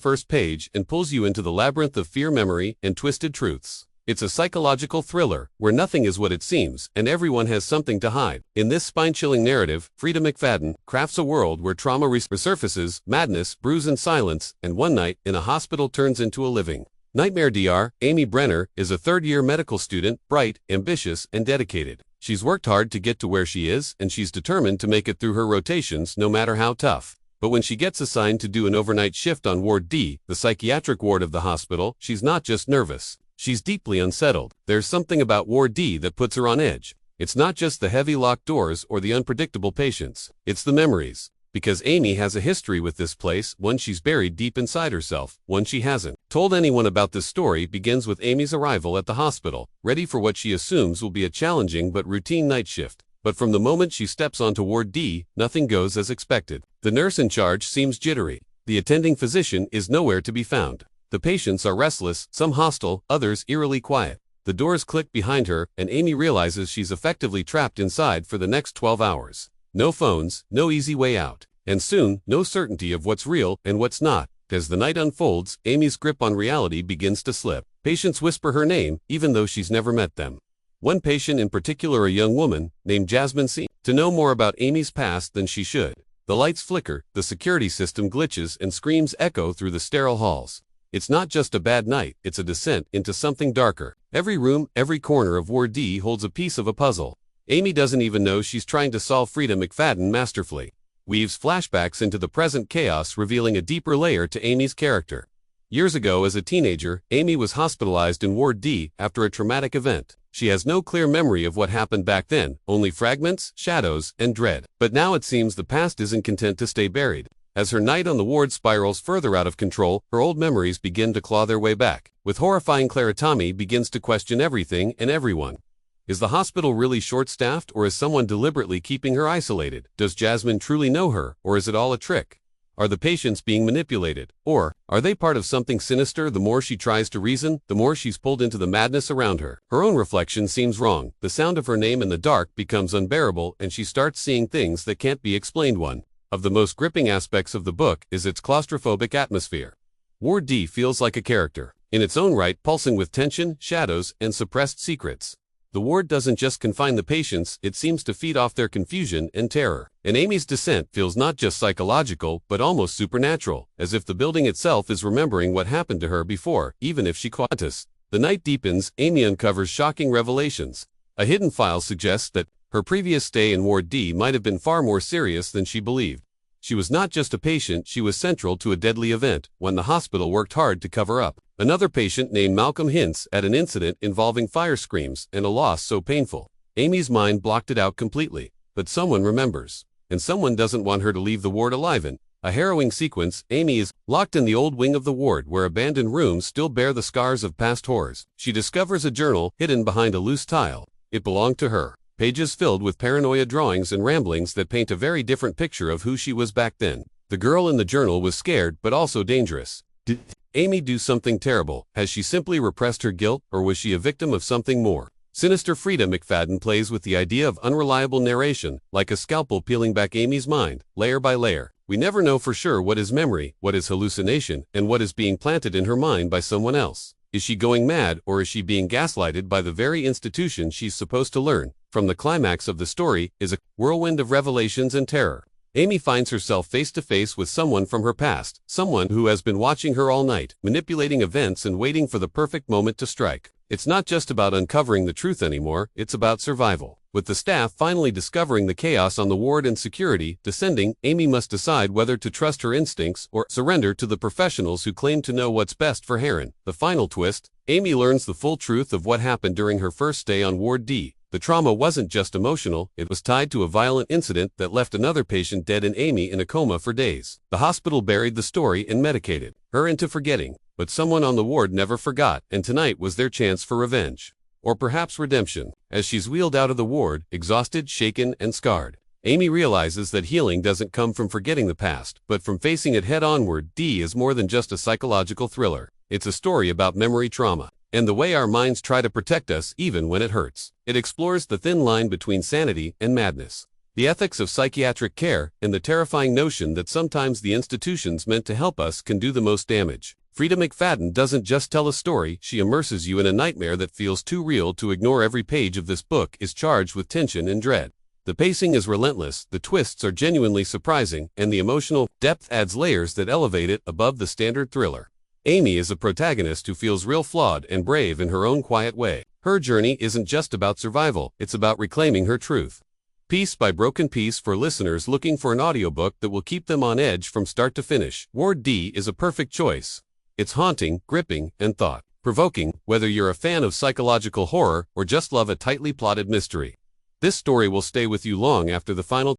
first page and pulls you into the labyrinth of fear, memory, and twisted truths. It's a psychological thriller, where nothing is what it seems, and everyone has something to hide. In this spine-chilling narrative, Freida McFadden crafts a world where trauma resurfaces, madness brews in silence, and one night in a hospital turns into a living nightmare. Dr. Amy Brenner is a third-year medical student, bright, ambitious, and dedicated. She's worked hard to get to where she is, and she's determined to make it through her rotations no matter how tough. But when she gets assigned to do an overnight shift on Ward D, the psychiatric ward of the hospital, she's not just nervous. She's deeply unsettled. There's something about Ward D that puts her on edge. It's not just the heavy locked doors or the unpredictable patients. It's the memories. Because Amy has a history with this place, one she's buried deep inside herself, one she hasn't told anyone about. This story begins with Amy's arrival at the hospital, ready for what she assumes will be a challenging but routine night shift. But from the moment she steps onto Ward D, nothing goes as expected. The nurse in charge seems jittery. The attending physician is nowhere to be found. The patients are restless, some hostile, others eerily quiet. The doors click behind her, and Amy realizes she's effectively trapped inside for the next 12 hours. No phones, no easy way out. And soon, no certainty of what's real and what's not. As the night unfolds, Amy's grip on reality begins to slip. Patients whisper her name, even though she's never met them. One patient in particular, a young woman named Jasmine, seems to know more about Amy's past than she should. The lights flicker, the security system glitches, and screams echo through the sterile halls. It's not just a bad night, it's a descent into something darker. Every room, every corner of Ward D holds a piece of a puzzle. Amy doesn't even know she's trying to solve. Freida McFadden masterfully weaves flashbacks into the present chaos, revealing a deeper layer to Amy's character. Years ago, as a teenager, Amy was hospitalized in Ward D after a traumatic event. She has no clear memory of what happened back then, only fragments, shadows, and dread. But now it seems the past isn't content to stay buried. As her night on the ward spirals further out of control, her old memories begin to claw their way back. With horrifying clarity, Tommy begins to question everything and everyone. Is the hospital really short-staffed, or is someone deliberately keeping her isolated? Does Jasmine truly know her, or is it all a trick? Are the patients being manipulated? Or are they part of something sinister? The more she tries to reason, the more she's pulled into the madness around her. Her own reflection seems wrong. The sound of her name in the dark becomes unbearable, and she starts seeing things that can't be explained. One of the most gripping aspects of the book is its claustrophobic atmosphere. Ward D feels like a character, in its own right, pulsing with tension, shadows, and suppressed secrets. The ward doesn't just confine the patients, it seems to feed off their confusion and terror. And Amy's descent feels not just psychological, but almost supernatural, as if the building itself is remembering what happened to her before, even if she quantus. The night deepens, Amy uncovers shocking revelations. A hidden file suggests that her previous stay in Ward D might have been far more serious than she believed. She was not just a patient, she was central to a deadly event, one the hospital worked hard to cover up. Another patient named Malcolm hints at an incident involving fire screams and a loss so painful. Amy's mind blocked it out completely, but someone remembers. And someone doesn't want her to leave the ward alive. In a harrowing sequence, Amy is locked in the old wing of the ward where abandoned rooms still bear the scars of past horrors. She discovers a journal hidden behind a loose tile. It belonged to her. Pages filled with paranoia drawings and ramblings that paint a very different picture of who she was back then. The girl in the journal was scared but also dangerous. Did Amy do something terrible? Has she simply repressed her guilt, or was she a victim of something more sinister? Freida McFadden plays with the idea of unreliable narration, like a scalpel peeling back Amy's mind, layer by layer. We never know for sure what is memory, what is hallucination, and what is being planted in her mind by someone else. Is she going mad, or is she being gaslighted by the very institution she's supposed to learn from? The climax of the story is a whirlwind of revelations and terror. Amy finds herself face to face with someone from her past, someone who has been watching her all night, manipulating events and waiting for the perfect moment to strike. It's not just about uncovering the truth anymore, it's about survival. With the staff finally discovering the chaos on the ward and security descending, Amy must decide whether to trust her instincts or surrender to the professionals who claim to know what's best for Heron. The final twist, Amy learns the full truth of what happened during her first stay on Ward D. The trauma wasn't just emotional, it was tied to a violent incident that left another patient dead and Amy in a coma for days. The hospital buried the story and medicated her into forgetting. But someone on the ward never forgot, and tonight was their chance for revenge. Or perhaps redemption. As she's wheeled out of the ward, exhausted, shaken, and scarred, Amy realizes that healing doesn't come from forgetting the past, but from facing it head on. Ward D is more than just a psychological thriller. It's a story about memory trauma, and the way our minds try to protect us even when it hurts. It explores the thin line between sanity and madness, the ethics of psychiatric care, and the terrifying notion that sometimes the institutions meant to help us can do the most damage. Freida McFadden doesn't just tell a story, she immerses you in a nightmare that feels too real to ignore. Every page of this book is charged with tension and dread. The pacing is relentless, the twists are genuinely surprising, and the emotional depth adds layers that elevate it above the standard thriller. Amy is a protagonist who feels real, flawed and brave in her own quiet way. Her journey isn't just about survival, it's about reclaiming her truth. Piece by broken piece for listeners looking for an audiobook that will keep them on edge from start to finish. Ward D is a perfect choice. It's haunting, gripping, and thought-provoking, whether you're a fan of psychological horror or just love a tightly plotted mystery. This story will stay with you long after the final